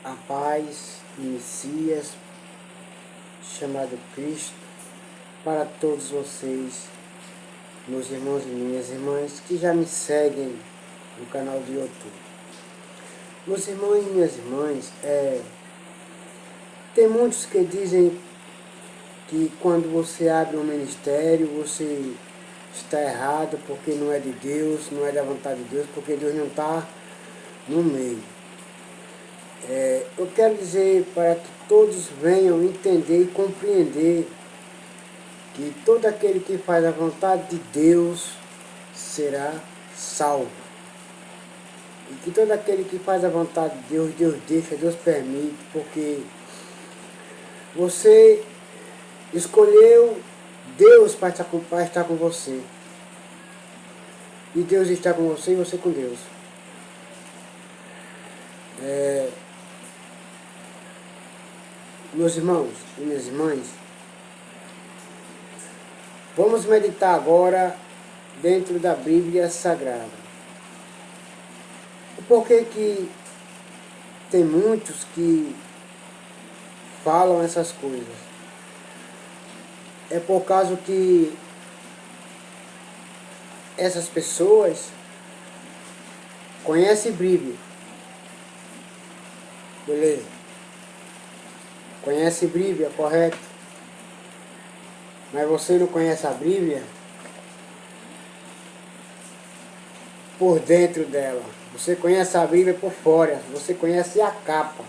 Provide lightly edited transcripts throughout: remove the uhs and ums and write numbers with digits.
A paz do Messias, chamado Cristo, para todos vocês, meus irmãos e minhas irmãs, que já me seguem no canal do YouTube. Meus irmãos e minhas irmãs, tem muitos que dizem que quando você abre um ministério, você está errado porque não é de Deus, não é da vontade de Deus, porque Deus não está no meio. Eu quero dizer para que todos venham entender e compreender que todo aquele que faz a vontade de Deus será salvo. E que todo aquele que faz a vontade de Deus, Deus deixa, Deus permite, porque você escolheu Deus para estar com você. E Deus está com você e você com Deus. Meus irmãos e minhas irmãs, vamos meditar agora dentro da Bíblia Sagrada. Por que tem muitos que falam essas coisas? É por causa que essas pessoas conhecem Bíblia. Beleza? Conhece Bíblia, correto? Mas você não conhece a Bíblia por dentro dela. Você conhece a Bíblia por fora. Você conhece a capa.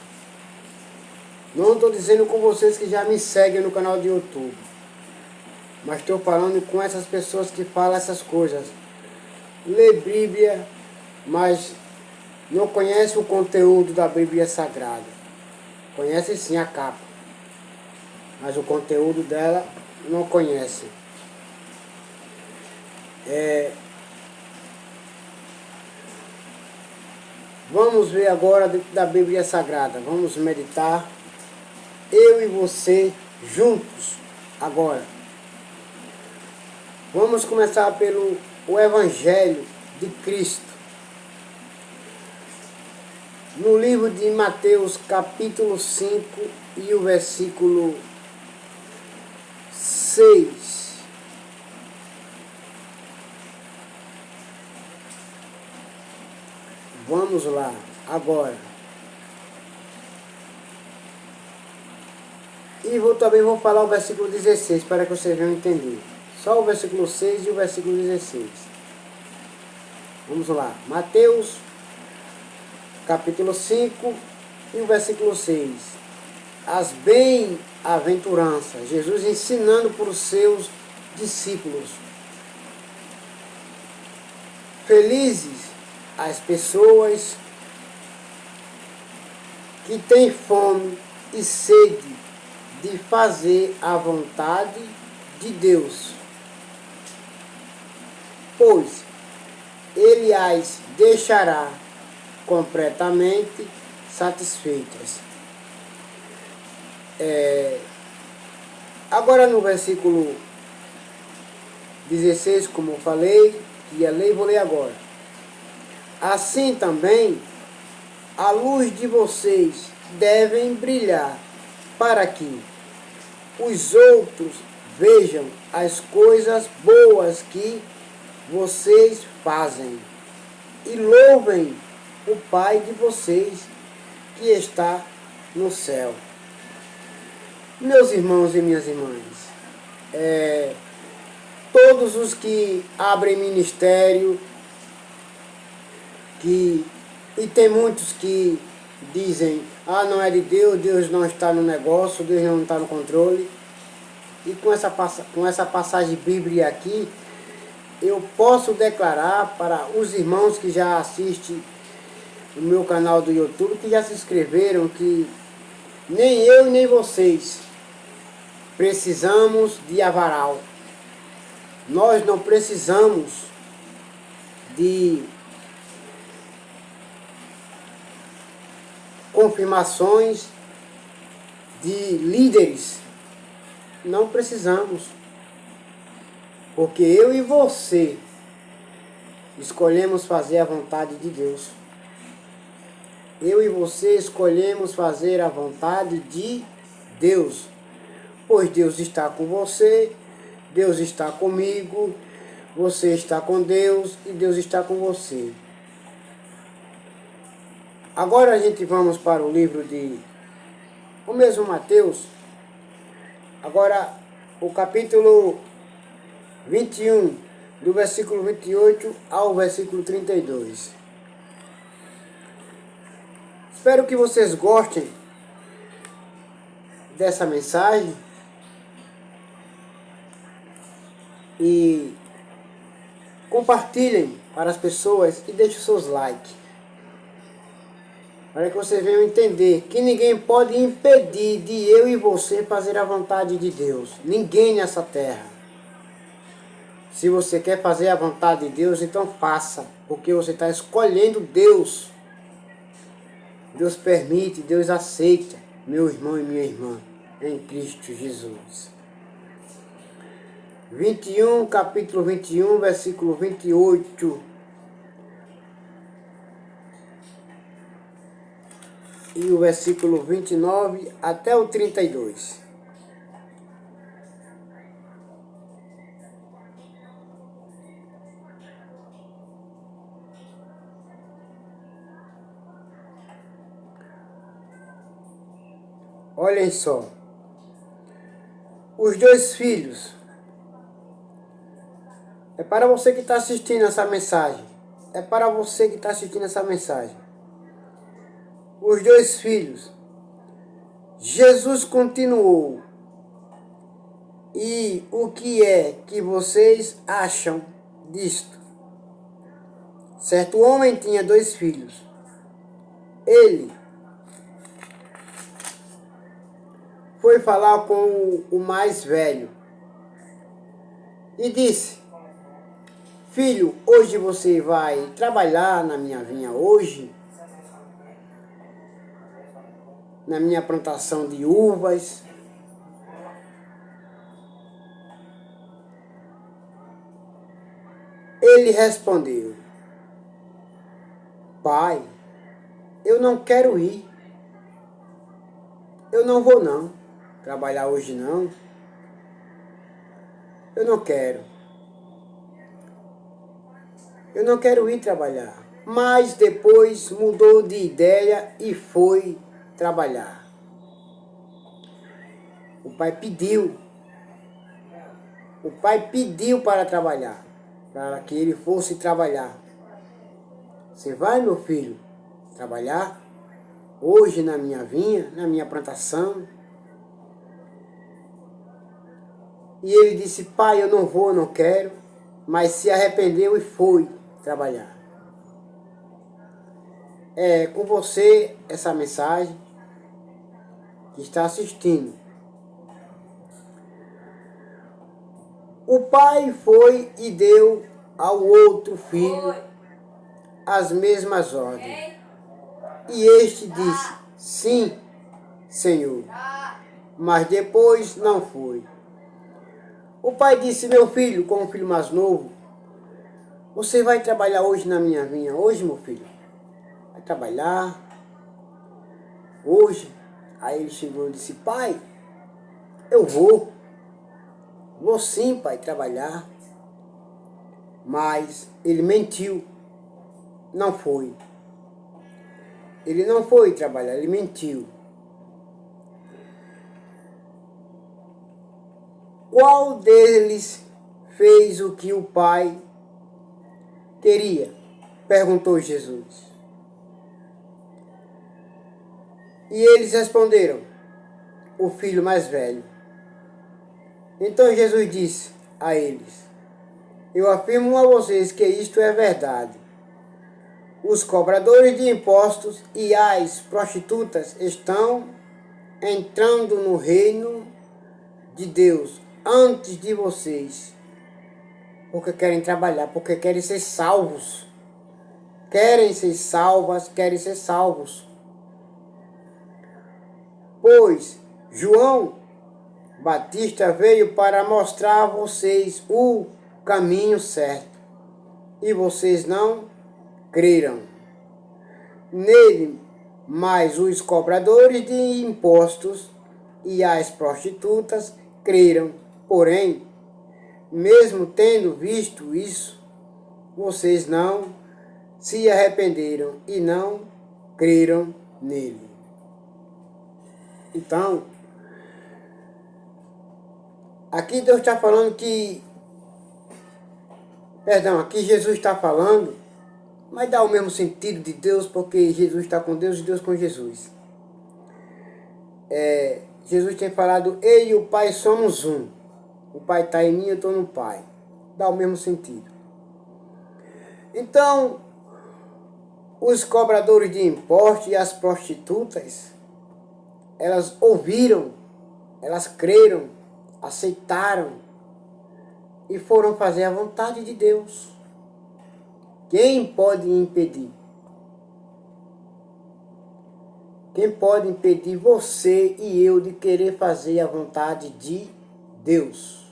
Não estou dizendo com vocês que já me seguem no canal do YouTube. Mas estou falando com essas pessoas que falam essas coisas. Lê Bíblia, mas não conhece o conteúdo da Bíblia Sagrada. Conhece sim a capa, mas o conteúdo dela não conhece. Vamos ver agora da Bíblia Sagrada. Vamos meditar, eu e você, juntos, agora. Vamos começar pelo Evangelho de Cristo. No livro de Mateus, capítulo 5 e o versículo 6. Vamos lá, agora. E também vou falar o versículo 16 para que vocês venham entender. Só o versículo 6 e o versículo 16. Vamos lá. Mateus, capítulo 5 e o versículo 6. As bem-aventuranças. Jesus ensinando para os seus discípulos. Felizes as pessoas que têm fome e sede de fazer a vontade de Deus, pois Ele as deixará completamente satisfeitas. Agora no versículo 16, como eu falei, que ia ler, vou ler agora. Assim também, a luz de vocês devem brilhar, para que os outros vejam as coisas boas que vocês fazem e louvem o Pai de vocês que está no céu. Meus irmãos e minhas irmãs, todos os que abrem ministério, e tem muitos que dizem, não é de Deus, Deus não está no negócio, Deus não está no controle. E com essa passagem bíblica aqui, eu posso declarar para os irmãos que já assistem o meu canal do YouTube, que já se inscreveram, que nem eu nem vocês precisamos de avaral. Nós não precisamos de confirmações de líderes. Não precisamos. Porque eu e você escolhemos fazer a vontade de Deus. Eu e você escolhemos fazer a vontade de Deus. Pois Deus está com você, Deus está comigo, você está com Deus e Deus está com você. Agora a gente vamos para o livro de o mesmo Mateus. Agora o capítulo 21, do versículo 28 ao versículo 32. Espero que vocês gostem dessa mensagem e compartilhem para as pessoas e deixem seus likes, para que vocês venham entender que ninguém pode impedir de eu e você fazer a vontade de Deus. Ninguém nessa terra. Se você quer fazer a vontade de Deus, então faça, porque você está escolhendo Deus. Deus permite, Deus aceita, meu irmão e minha irmã, em Cristo Jesus. 21, capítulo 21, versículo 28. E o versículo 29 até o 32. Olhem só. Os dois filhos. É para você que está assistindo essa mensagem. É para você que está assistindo essa mensagem. Os dois filhos. Jesus continuou. E o que é que vocês acham disto? Certo homem tinha dois filhos. Ele foi falar com o mais velho e disse: filho, hoje você vai trabalhar na minha vinha hoje? Na minha plantação de uvas? Ele respondeu: pai, eu não quero ir. Eu não vou não. Trabalhar hoje não. Eu não quero. Eu não quero ir trabalhar. Mas depois mudou de ideia e foi trabalhar. O pai pediu. O pai pediu para trabalhar. Para que ele fosse trabalhar. Você vai, meu filho, trabalhar hoje na minha vinha, na minha plantação? E ele disse: pai, eu não vou, não quero. Mas se arrependeu e foi trabalhar. É com você essa mensagem que está assistindo. O pai foi e deu ao outro filho as mesmas ordens. E este disse: sim, Senhor. Mas depois não foi. O pai disse: meu filho, como filho mais novo, você vai trabalhar hoje na minha vinha? Hoje, meu filho? Vai trabalhar? Hoje? Aí ele chegou e disse: pai, eu vou. Vou sim, pai, trabalhar. Mas ele mentiu. Não foi. Ele não foi trabalhar, ele mentiu. Qual deles fez o que o pai queria? Perguntou Jesus. E eles responderam: o filho mais velho. Então Jesus disse a eles: eu afirmo a vocês que isto é verdade. Os cobradores de impostos e as prostitutas estão entrando no reino de Deus antes de vocês, porque querem trabalhar, porque querem ser salvos. Querem ser salvas, querem ser salvos. Pois João Batista veio para mostrar a vocês o caminho certo, e vocês não creram. Nele Mas os cobradores de impostos e as prostitutas creram. Porém, mesmo tendo visto isso, vocês não se arrependeram e não creram nele. Então, aqui Deus está falando que, aqui Jesus está falando, mas dá o mesmo sentido de Deus, porque Jesus está com Deus e Deus com Jesus. Jesus tem falado, eu e o Pai somos um. O Pai está em mim, eu estou no Pai. Dá o mesmo sentido. Então, os cobradores de impostos e as prostitutas, elas ouviram, elas creram, aceitaram e foram fazer a vontade de Deus. Quem pode impedir? Quem pode impedir você e eu de querer fazer a vontade de Deus?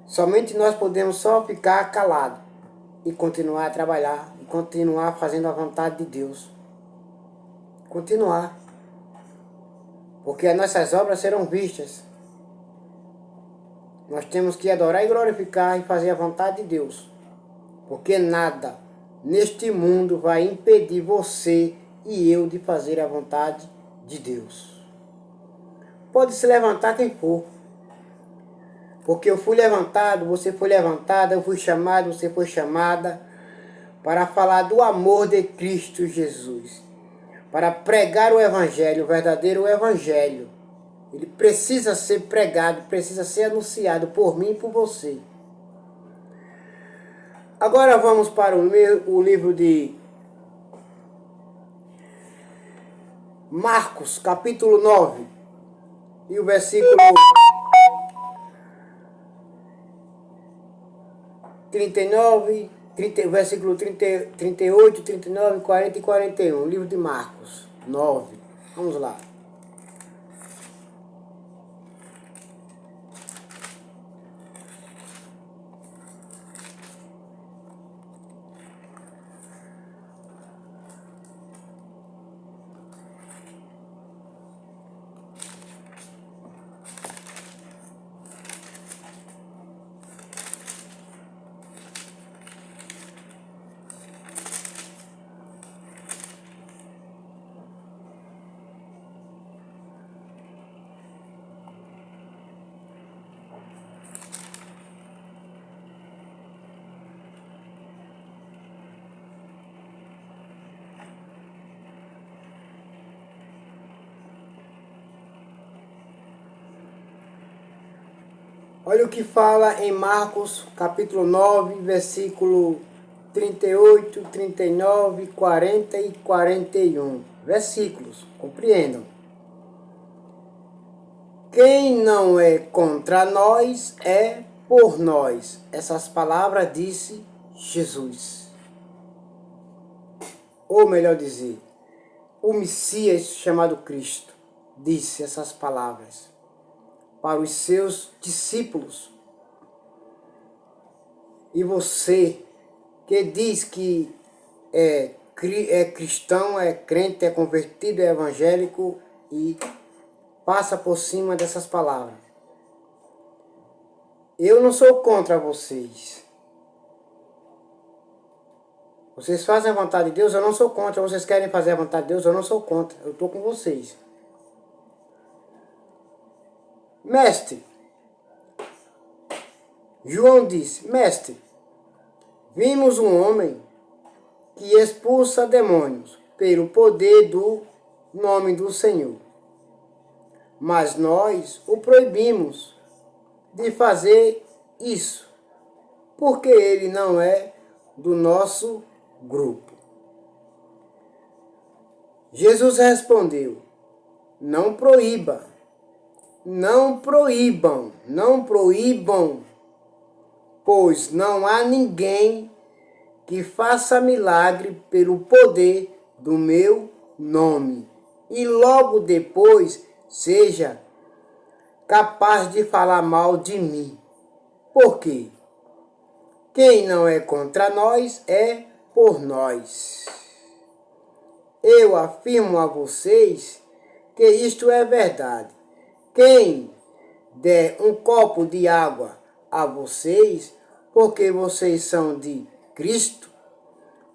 Somente nós podemos só ficar calados e continuar a trabalhar e continuar fazendo a vontade de Deus. Continuar. Porque as nossas obras serão vistas. Nós temos que adorar e glorificar e fazer a vontade de Deus. Porque nada neste mundo vai impedir você e eu de fazer a vontade de Deus. Pode se levantar quem for. Porque eu fui levantado, você foi levantada, eu fui chamado, você foi chamada para falar do amor de Cristo Jesus. Para pregar o Evangelho, o verdadeiro Evangelho. Ele precisa ser pregado, precisa ser anunciado por mim e por você. Agora vamos para o livro de Marcos, capítulo 9, e o versículo 39, versículo 38, 39, 40 e 41, livro de Marcos 9. Vamos lá. Olha o que fala em Marcos, capítulo 9, versículo 38, 39, 40 e 41. Versículos, compreendam. Quem não é contra nós é por nós. Essas palavras disse Jesus. Ou melhor dizer, o Messias chamado Cristo disse essas palavras para os seus discípulos. E você que diz que é cristão, é crente, é convertido, é evangélico e passa por cima dessas palavras. Eu não sou contra vocês. Vocês fazem a vontade de Deus, eu não sou contra. Vocês querem fazer a vontade de Deus, eu não sou contra. Eu estou com vocês. Mestre, João disse, mestre, vimos um homem que expulsa demônios pelo poder do nome do Senhor. Mas nós o proibimos de fazer isso, porque ele não é do nosso grupo. Jesus respondeu, não proíbam, pois não há ninguém que faça milagre pelo poder do meu nome e logo depois seja capaz de falar mal de mim. Por quê? Quem não é contra nós é por nós. Eu afirmo a vocês que isto é verdade. Quem der um copo de água a vocês, porque vocês são de Cristo,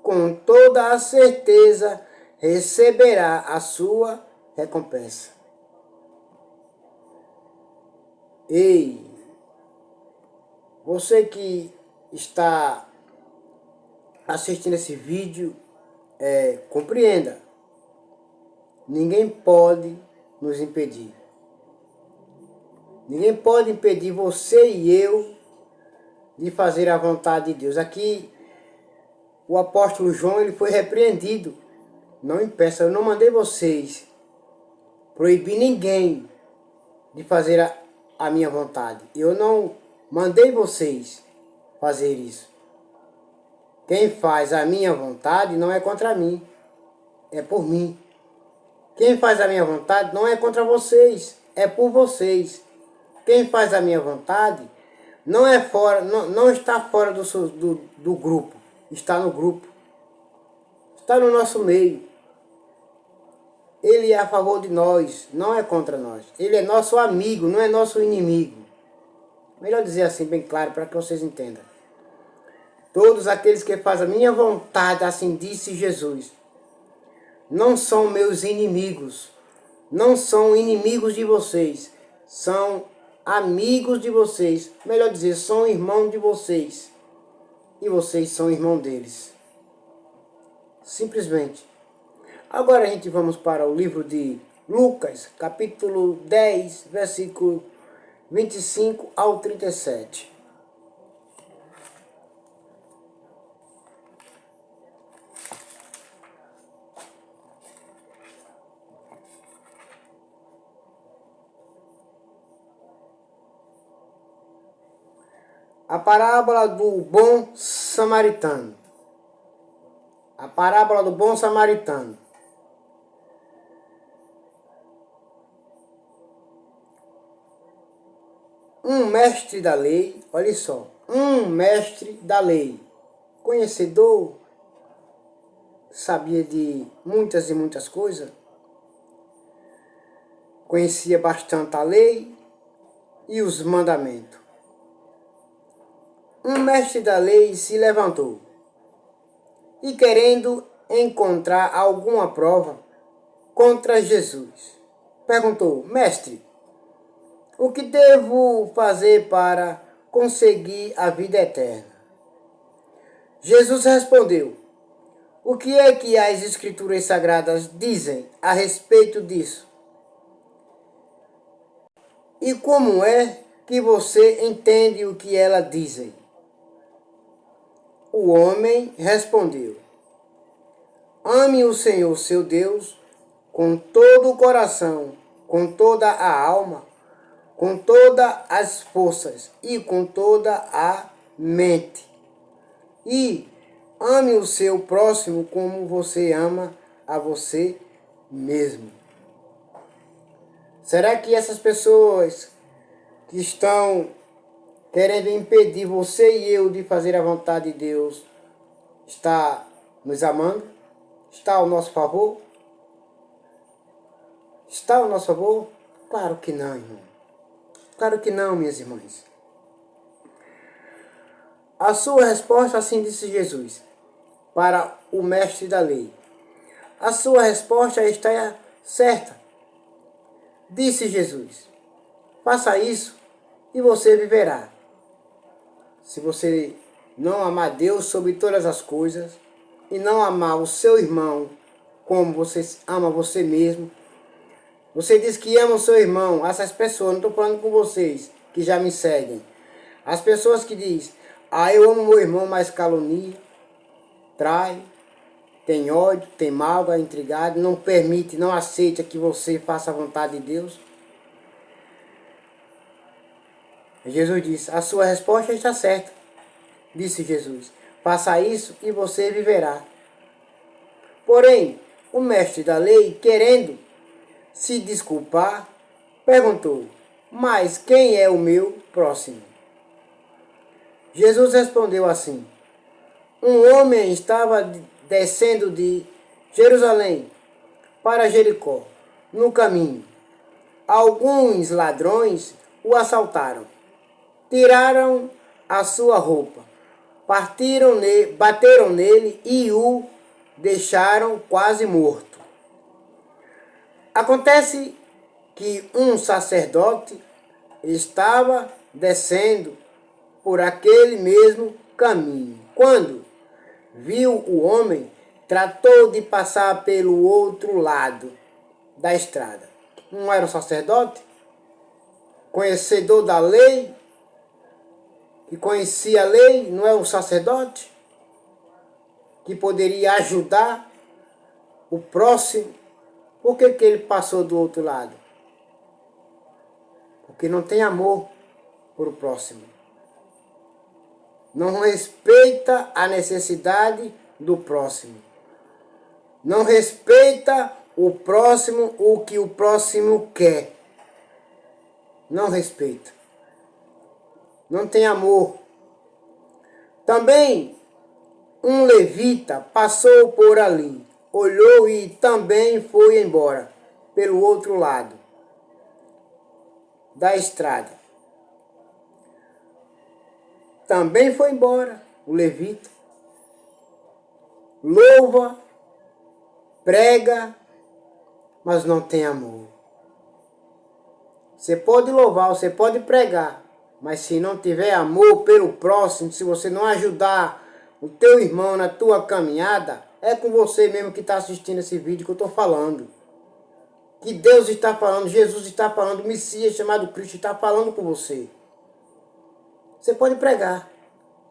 com toda a certeza receberá a sua recompensa. Ei, você que está assistindo esse vídeo, compreenda. Ninguém pode nos impedir. Ninguém pode impedir você e eu de fazer a vontade de Deus. Aqui, o apóstolo João, ele foi repreendido. Não impeça, eu não mandei vocês proibir ninguém de fazer a minha vontade. Eu não mandei vocês fazer isso. Quem faz a minha vontade não é contra mim, é por mim. Quem faz a minha vontade não é contra vocês, é por vocês. Quem faz a minha vontade não é fora, não está fora do grupo, está no grupo, está no nosso meio. Ele é a favor de nós, não é contra nós. Ele é nosso amigo, não é nosso inimigo. Melhor dizer assim, bem claro, para que vocês entendam. Todos aqueles que fazem a minha vontade, assim disse Jesus, não são meus inimigos, não são inimigos de vocês, são amigos de vocês, melhor dizer, são irmãos de vocês, e vocês são irmão deles. Simplesmente. Agora a gente vamos para o livro de Lucas, capítulo 10, versículo 25 ao 37. A parábola do bom samaritano. A parábola do bom samaritano. Um mestre da lei, olha só, um mestre da lei, conhecedor, sabia de muitas e muitas coisas, conhecia bastante a lei e os mandamentos. Um mestre da lei se levantou e, querendo encontrar alguma prova contra Jesus, perguntou: Mestre, o que devo fazer para conseguir a vida eterna? Jesus respondeu: O que é que as Escrituras Sagradas dizem a respeito disso? E como é que você entende o que elas dizem? O homem respondeu: Ame o Senhor seu Deus com todo o coração, com toda a alma, com todas as forças e com toda a mente. E ame o seu próximo como você ama a você mesmo. Será que essas pessoas que estão querendo impedir você e eu de fazer a vontade de Deus está nos amando? Está ao nosso favor? Está ao nosso favor? Claro que não, irmão. Claro que não, minhas irmãs. A sua resposta, assim disse Jesus, para o mestre da lei. A sua resposta está certa. Disse Jesus: faça isso e você viverá. Se você não amar Deus sobre todas as coisas e não amar o seu irmão como você ama você mesmo, você diz que ama o seu irmão, essas pessoas, não estou falando com vocês que já me seguem. As pessoas que dizem: eu amo meu irmão, mas calunia, trai, tem ódio, tem mágoa, é intrigado, não permite, não aceita que você faça a vontade de Deus. Jesus disse: a sua resposta está certa. Disse Jesus: faça isso e você viverá. Porém, o mestre da lei, querendo se desculpar, perguntou: mas quem é o meu próximo? Jesus respondeu assim: um homem estava descendo de Jerusalém para Jericó. No caminho, alguns ladrões o assaltaram, tiraram a sua roupa, bateram nele e o deixaram quase morto. Acontece que um sacerdote estava descendo por aquele mesmo caminho. Quando viu o homem, tratou de passar pelo outro lado da estrada. Não era um sacerdote, conhecedor da lei, que conhecia a lei, não é um sacerdote, que poderia ajudar o próximo. Por que ele passou do outro lado? Porque não tem amor por o próximo. Não respeita a necessidade do próximo. Não respeita o próximo, o que o próximo quer. Não respeita. Não tem amor. Também um levita passou por ali, olhou e também foi embora pelo outro lado da estrada. Também foi embora o levita. Louva, prega, mas não tem amor. Você pode louvar, você pode pregar, mas se não tiver amor pelo próximo, se você não ajudar o teu irmão na tua caminhada, é com você mesmo que está assistindo esse vídeo que eu estou falando. Que Deus está falando, Jesus está falando, o Messias chamado Cristo está falando com você. Você pode pregar,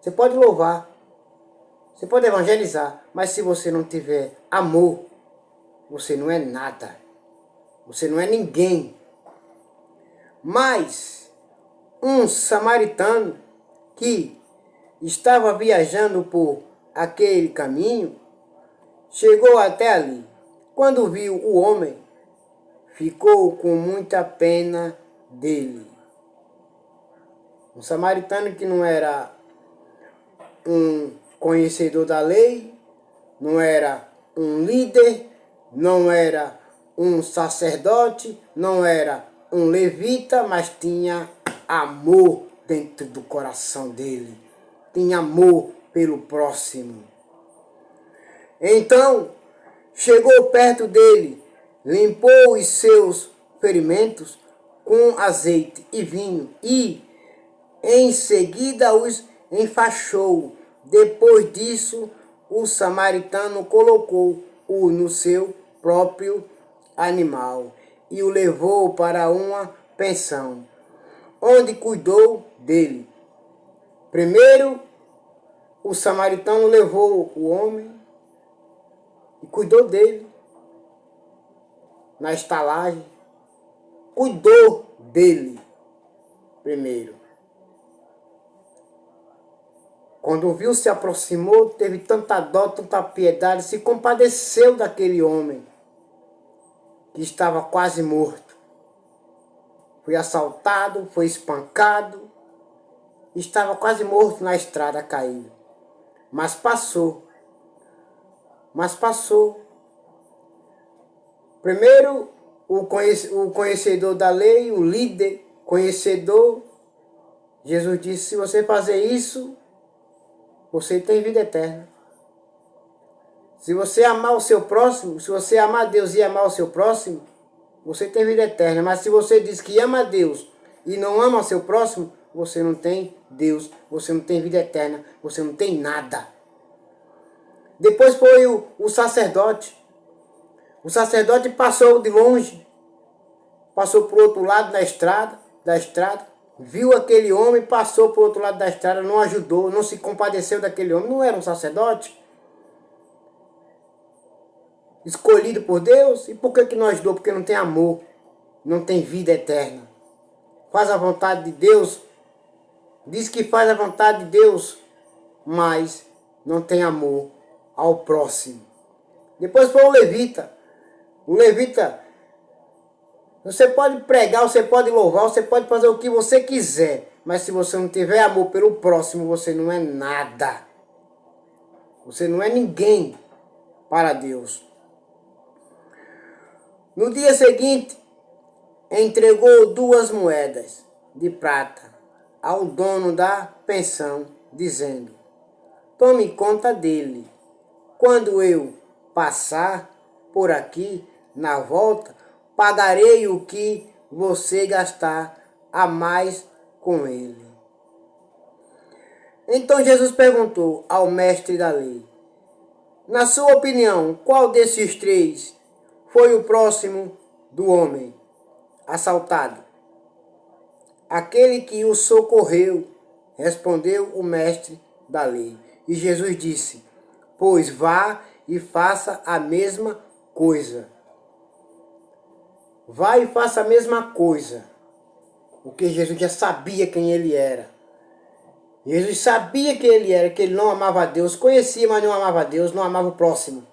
você pode louvar, você pode evangelizar, mas se você não tiver amor, você não é nada. Você não é ninguém. Mas um samaritano que estava viajando por aquele caminho, chegou até ali. Quando viu o homem, ficou com muita pena dele. Um samaritano que não era um conhecedor da lei, não era um líder, não era um sacerdote, não era um levita, mas tinha amor dentro do coração dele. Tinha amor pelo próximo. Então, chegou perto dele, limpou os seus ferimentos com azeite e vinho e em seguida os enfaixou. Depois disso, o samaritano colocou-o no seu próprio animal e o levou para uma pensão, onde cuidou dele. Primeiro, o samaritano levou o homem e cuidou dele na estalagem. Cuidou dele primeiro. Quando viu, se aproximou, teve tanta dó, tanta piedade, se compadeceu daquele homem que estava quase morto. Foi assaltado, foi espancado, estava quase morto na estrada, caído. Mas passou. Primeiro, o conhecedor da lei, o líder, conhecedor, Jesus disse, se você fazer isso, você tem vida eterna. Se você amar o seu próximo, se você amar Deus e amar o seu próximo, você tem vida eterna. Mas se você diz que ama Deus e não ama o seu próximo, você não tem Deus, você não tem vida eterna, você não tem nada. Depois foi o sacerdote. O sacerdote passou de longe, passou para o outro lado da estrada, viu aquele homem, passou para o outro lado da estrada, não ajudou, não se compadeceu daquele homem. Não era um sacerdote escolhido por Deus? E por que não ajudou? Porque não tem amor, não tem vida eterna. Faz a vontade de Deus, diz que faz a vontade de Deus, mas não tem amor ao próximo. Depois foi o levita. O levita, você pode pregar, você pode louvar, você pode fazer o que você quiser, mas se você não tiver amor pelo próximo, você não é nada. Você não é ninguém para Deus. No dia seguinte, entregou 2 moedas de prata ao dono da pensão, dizendo: tome conta dele. Quando eu passar por aqui, na volta, pagarei o que você gastar a mais com ele. Então Jesus perguntou ao mestre da lei: na sua opinião, qual desses 3 foi o próximo do homem assaltado? Aquele que o socorreu, respondeu o mestre da lei. E Jesus disse: pois vá e faça a mesma coisa. Vá e faça a mesma coisa. Porque Jesus já sabia quem ele era. Jesus sabia quem ele era, que ele não amava a Deus, conhecia, mas não amava a Deus, não amava o próximo.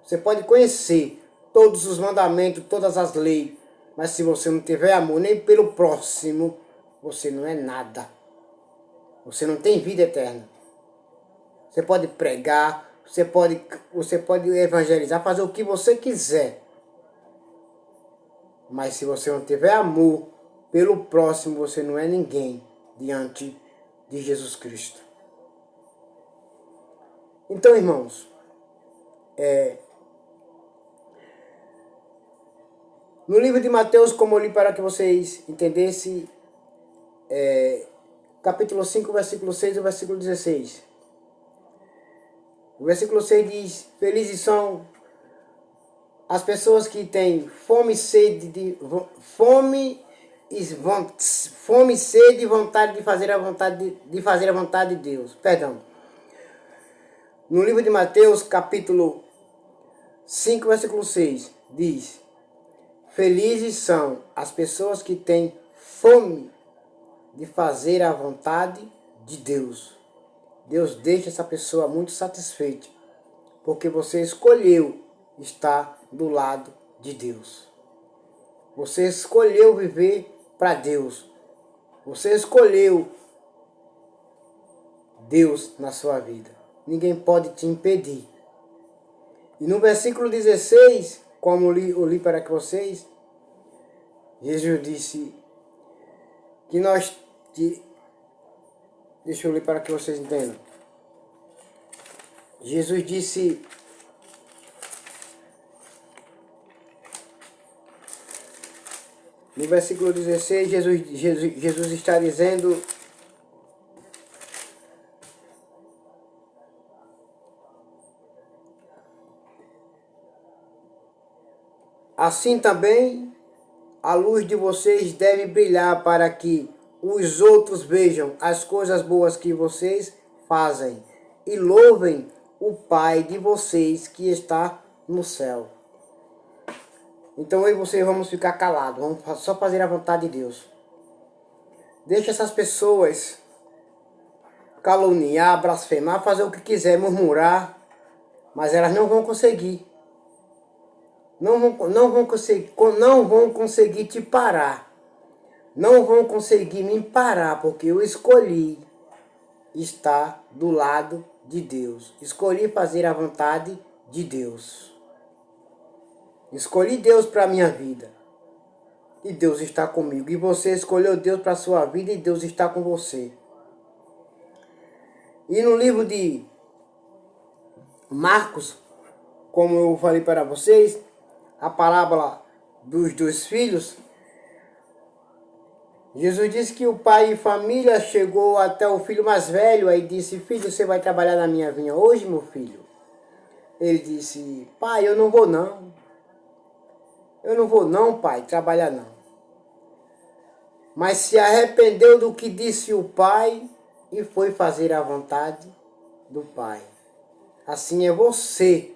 Você pode conhecer todos os mandamentos, todas as leis, mas se você não tiver amor nem pelo próximo, você não é nada. Você não tem vida eterna. Você pode pregar, você pode evangelizar, fazer o que você quiser. Mas se você não tiver amor pelo próximo, você não é ninguém diante de Jesus Cristo. Então, irmãos, no livro de Mateus, como eu li para que vocês entendessem, capítulo 5, versículo 6 e versículo 16. O versículo 6 diz: felizes são as pessoas que têm fome, sede e vontade de fazer a vontade de Deus. Perdão. No livro de Mateus, capítulo 5, versículo 6, diz: felizes são as pessoas que têm fome de fazer a vontade de Deus. Deus deixa essa pessoa muito satisfeita, porque você escolheu estar do lado de Deus. Você escolheu viver para Deus. Você escolheu Deus na sua vida. Ninguém pode te impedir. E no versículo 16, como eu li para vocês, Jesus disse que deixa eu ler para que vocês entendam. Jesus disse: no versículo 16, Jesus está dizendo: assim também a luz de vocês deve brilhar para que os outros vejam as coisas boas que vocês fazem e louvem o Pai de vocês que está no céu. Então eu e vocês vamos ficar calados, vamos só fazer a vontade de Deus. Deixa essas pessoas caluniar, blasfemar, fazer o que quiser, murmurar, mas elas não vão conseguir. Não vão conseguir te parar. Não vão conseguir me parar, porque eu escolhi estar do lado de Deus. Escolhi fazer a vontade de Deus. Escolhi Deus para a minha vida. E Deus está comigo. E você escolheu Deus para a sua vida e Deus está com você. E no livro de Marcos, como eu falei para vocês, a parábola dos 2 filhos, Jesus disse que o pai e família chegou até o filho mais velho e disse: filho, você vai trabalhar na minha vinha hoje, meu filho? Ele disse: pai, eu não vou não. Eu não vou não, pai, trabalhar não. Mas se arrependeu do que disse o pai e foi fazer a vontade do pai. Assim é você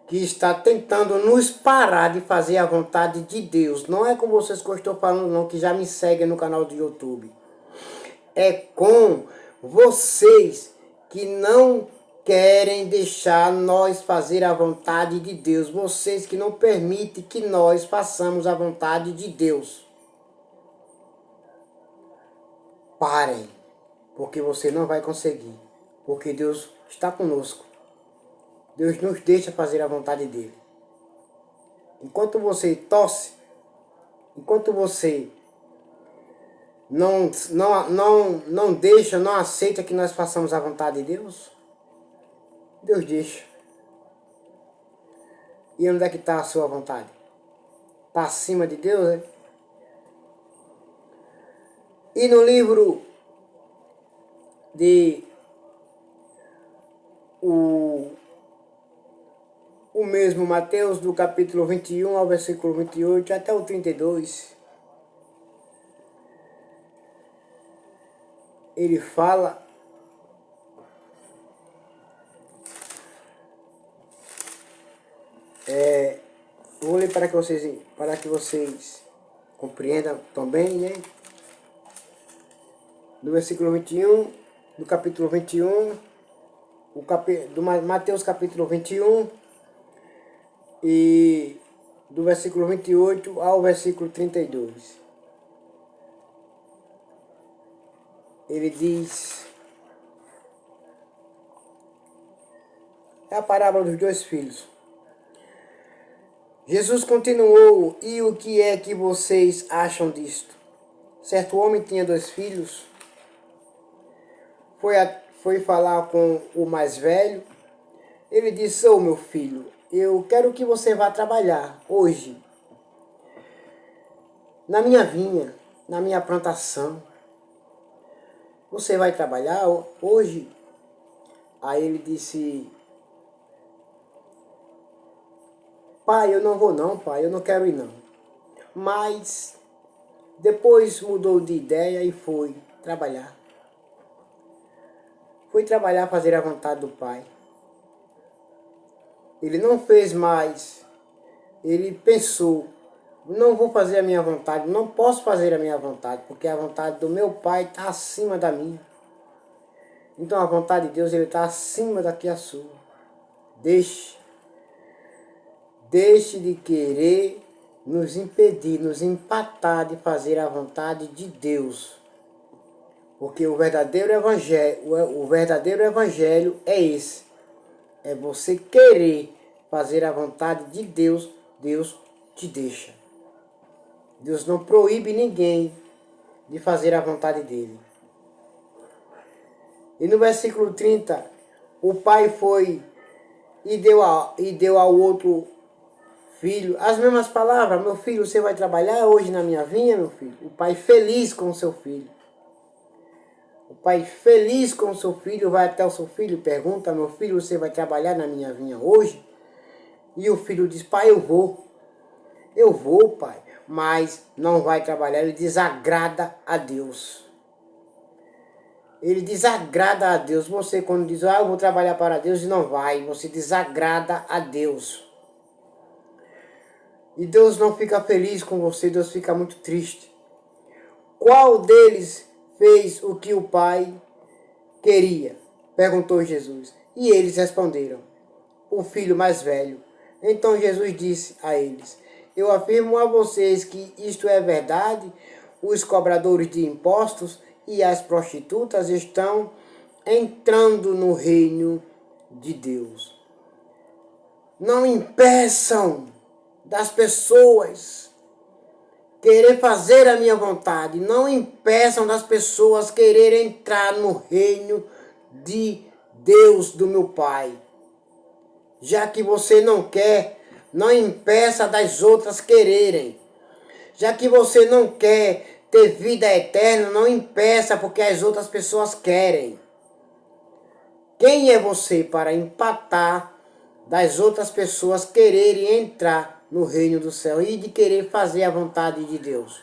que está tentando nos parar de fazer a vontade de Deus. Não é com vocês que eu estou falando não, que já me seguem no canal do YouTube. É com vocês que não querem deixar nós fazer a vontade de Deus. Vocês que não permitem que nós façamos a vontade de Deus. Parem, porque você não vai conseguir. Porque Deus está conosco. Deus nos deixa fazer a vontade dele. Enquanto você torce, enquanto você não deixa, não aceita que nós façamos a vontade de Deus, Deus deixa. E onde é que está a sua vontade? Está acima de Deus, né? E no livro de o mesmo Mateus, do capítulo 21 ao versículo 28 até o 32, ele fala vou ler para que vocês compreendam também, né? Do versículo 21, do capítulo 21, do Mateus capítulo 21, e do versículo 28 ao versículo 32. Ele diz, é a parábola dos dois filhos. Jesus continuou, e o que é que vocês acham disto? Certo homem tinha 2 filhos, foi falar com o mais velho. Ele disse, meu filho, eu quero que você vá trabalhar hoje na minha vinha, na minha plantação. Você vai trabalhar hoje? Aí ele disse, pai, eu não vou não, pai, eu não quero ir não. Mas depois mudou de ideia e foi trabalhar. Foi trabalhar, fazer a vontade do pai. Ele não fez mais. Ele pensou, não vou fazer a minha vontade, não posso fazer a minha vontade, porque a vontade do meu pai está acima da minha. Então a vontade de Deus está acima da que a sua. Deixe de querer nos impedir, nos empatar de fazer a vontade de Deus. Porque o verdadeiro evangelho é esse. É você querer fazer a vontade de Deus, Deus te deixa. Deus não proíbe ninguém de fazer a vontade dele. E no versículo 30, o pai foi e deu ao outro filho as mesmas palavras. Meu filho, você vai trabalhar hoje na minha vinha, meu filho? O pai feliz com o seu filho. O pai feliz com o seu filho vai até o seu filho e pergunta, meu filho, você vai trabalhar na minha vinha hoje? E o filho diz, pai, eu vou. Eu vou, pai. Mas não vai trabalhar, ele desagrada a Deus. Ele desagrada a Deus. Você quando diz, eu vou trabalhar para Deus, e não vai, você desagrada a Deus. E Deus não fica feliz com você, Deus fica muito triste. Qual deles fez o que o pai queria? Perguntou Jesus. E eles responderam, o filho mais velho. Então Jesus disse a eles, eu afirmo a vocês que isto é verdade, os cobradores de impostos e as prostitutas estão entrando no reino de Deus. Não impeçam das pessoas querer fazer a minha vontade. Não impeçam das pessoas querer entrar no reino de Deus, do meu Pai. Já que você não quer, não impeça das outras quererem. Já que você não quer ter vida eterna, não impeça porque as outras pessoas querem. Quem é você para empatar das outras pessoas quererem entrar no reino do céu e de querer fazer a vontade de Deus?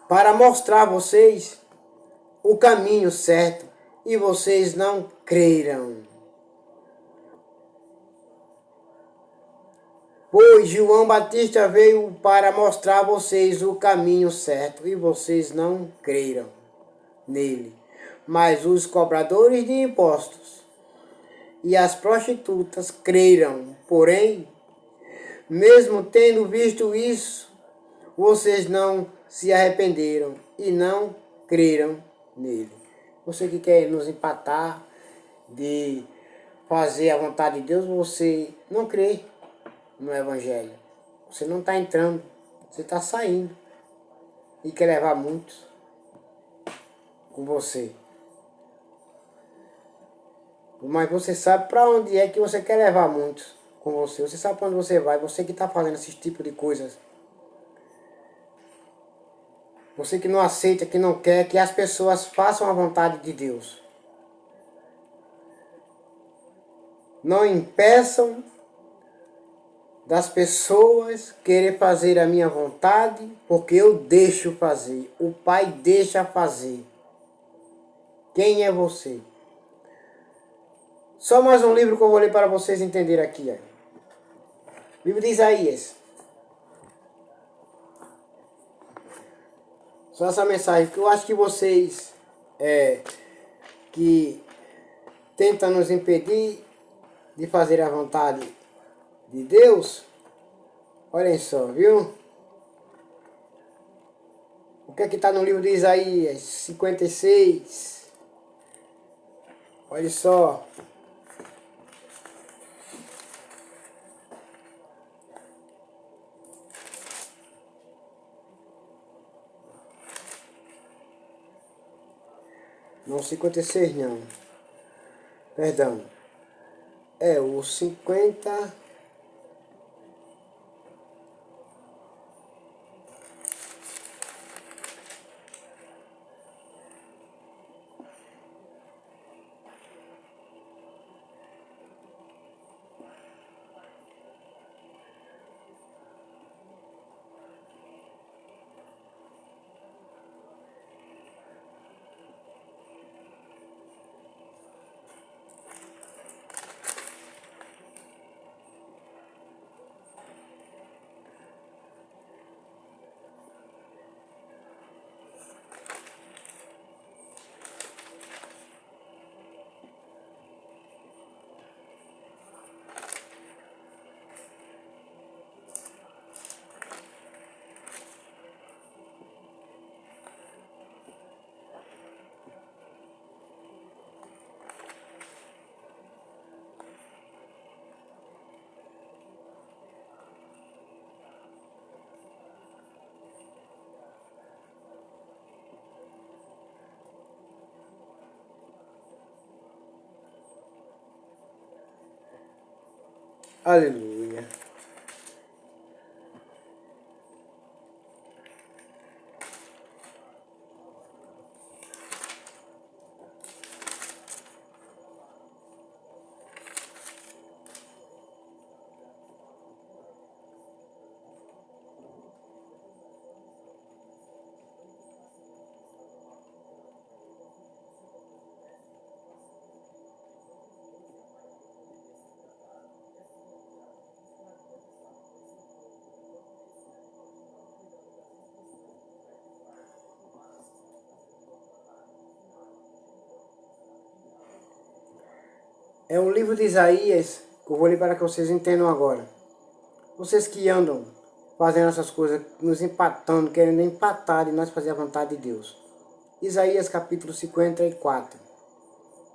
Para mostrar a vocês o caminho certo e vocês não creram. Pois João Batista veio para mostrar a vocês o caminho certo e vocês não creram nele. Mas os cobradores de impostos e as prostitutas creram. Porém, mesmo tendo visto isso, vocês não se arrependeram e não creram nele. Você que quer nos empatar de fazer a vontade de Deus, você não crê no Evangelho. Você não está entrando, você está saindo e quer levar muitos com você. Mas você sabe para onde é que você quer levar muitos com você. Você sabe para onde você vai, você que está fazendo esse tipo de coisas. Você que não aceita, que não quer que as pessoas façam a vontade de Deus. Não impeçam das pessoas querer fazer a minha vontade, porque eu deixo fazer. O Pai deixa fazer. Quem é você? Só mais um livro que eu vou ler para vocês entenderem aqui. Livro de Isaías. Só essa mensagem, que eu acho que vocês que tentam nos impedir de fazer a vontade de Deus, olhem só, viu? O que é que está no livro de Isaías 56? Olha só. Não, 56 não. Perdão. É o 50... Aleluia. É um livro de Isaías que eu vou ler para que vocês entendam agora. Vocês que andam fazendo essas coisas, nos empatando, querendo empatar e nós fazer a vontade de Deus. Isaías capítulo 54.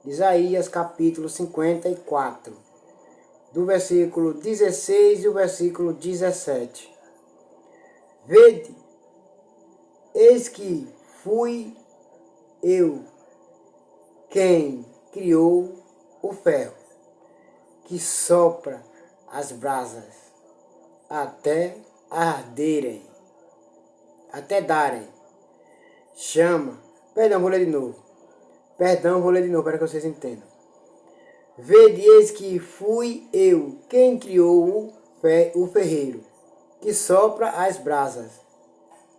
Isaías capítulo 54. Do versículo 16 e o versículo 17. Vede, eis que fui eu quem criou o ferro, que sopra as brasas, até arderem, até darem chama. Perdão, vou ler de novo. Para que vocês entendam. Vede, eis que fui eu quem criou o ferreiro, que sopra as brasas,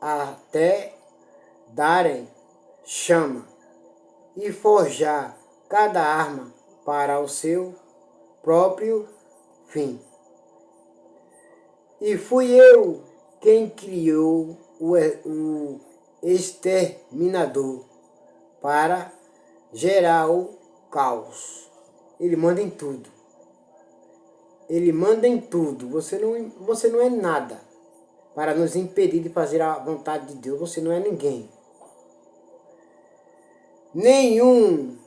até darem chama, e forjar cada arma para o seu próprio fim. E fui eu quem criou o exterminador para gerar o caos. Ele manda em tudo. Ele manda em tudo. Você não é nada para nos impedir de fazer a vontade de Deus. Você não é ninguém. nenhum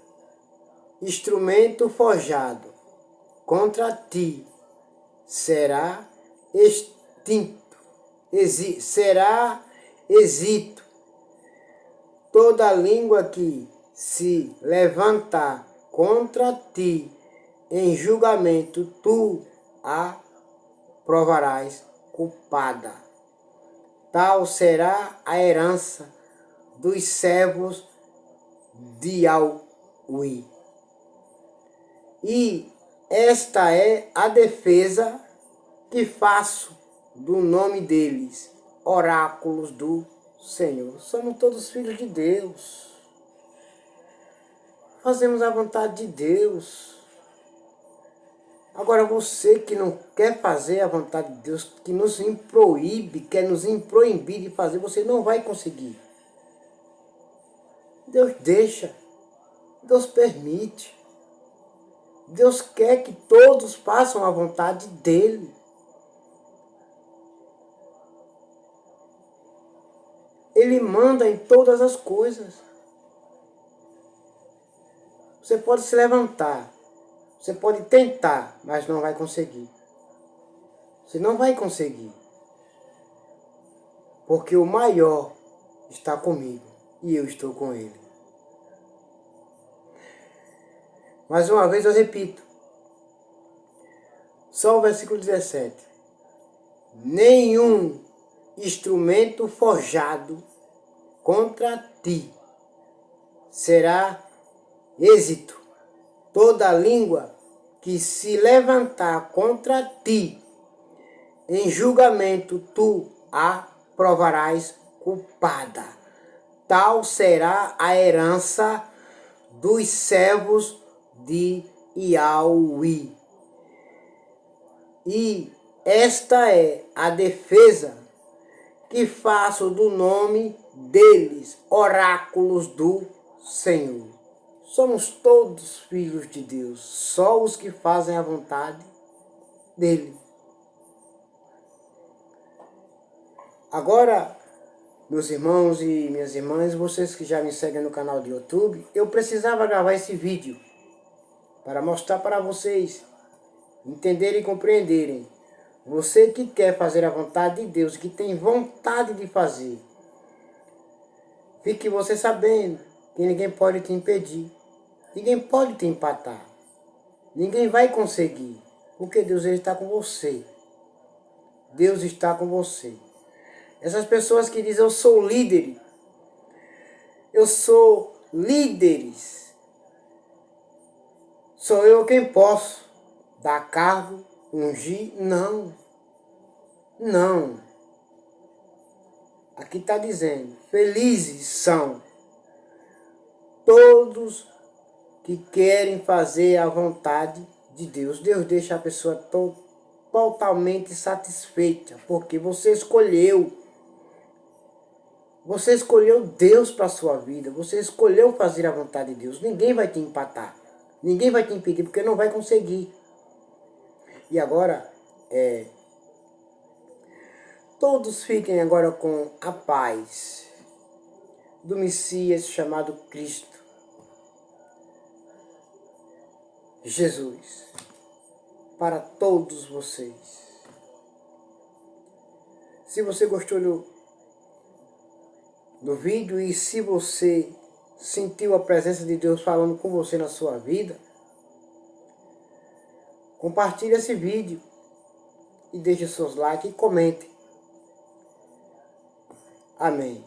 instrumento forjado contra ti será extinto, será exito. Toda língua que se levantar contra ti em julgamento, tu a provarás culpada. Tal será a herança dos servos de Yahweh. E esta é a defesa que faço do nome deles, oráculos do Senhor. Somos todos filhos de Deus. Fazemos a vontade de Deus. Agora você que não quer fazer a vontade de Deus, que nos proíbe, quer nos proibir de fazer, você não vai conseguir. Deus deixa, Deus permite. Deus quer que todos façam a vontade dEle. Ele manda em todas as coisas. Você pode se levantar, você pode tentar, mas não vai conseguir. Você não vai conseguir. Porque o maior está comigo e eu estou com ele. Mais uma vez eu repito. Só o versículo 17. Nenhum instrumento forjado contra ti será êxito. Toda língua que se levantar contra ti em julgamento, tu a provarás culpada. Tal será a herança dos servos de Yahweh. E esta é a defesa que faço do nome deles, oráculos do Senhor. Somos todos filhos de Deus, só os que fazem a vontade dele. Agora, meus irmãos e minhas irmãs, vocês que já me seguem no canal do YouTube, eu precisava gravar esse vídeo para mostrar para vocês entenderem e compreenderem. Você que quer fazer a vontade de Deus, que tem vontade de fazer, fique você sabendo que ninguém pode te impedir, ninguém pode te empatar, ninguém vai conseguir, porque Deus ele está com você. Deus está com você. Essas pessoas que dizem eu sou líder, eu sou líderes, sou eu quem posso dar cargo, ungir, não. Não. Aqui está dizendo, felizes são todos que querem fazer a vontade de Deus. Deus deixa a pessoa totalmente satisfeita, porque você escolheu. Você escolheu Deus para a sua vida, você escolheu fazer a vontade de Deus. Ninguém vai te empatar, ninguém vai te impedir, porque não vai conseguir. E agora, todos fiquem agora com a paz do Messias chamado Cristo, Jesus, para todos vocês. Se você gostou do vídeo e se você sentiu a presença de Deus falando com você na sua vida, compartilhe esse vídeo e deixe seus likes e comente. Amém.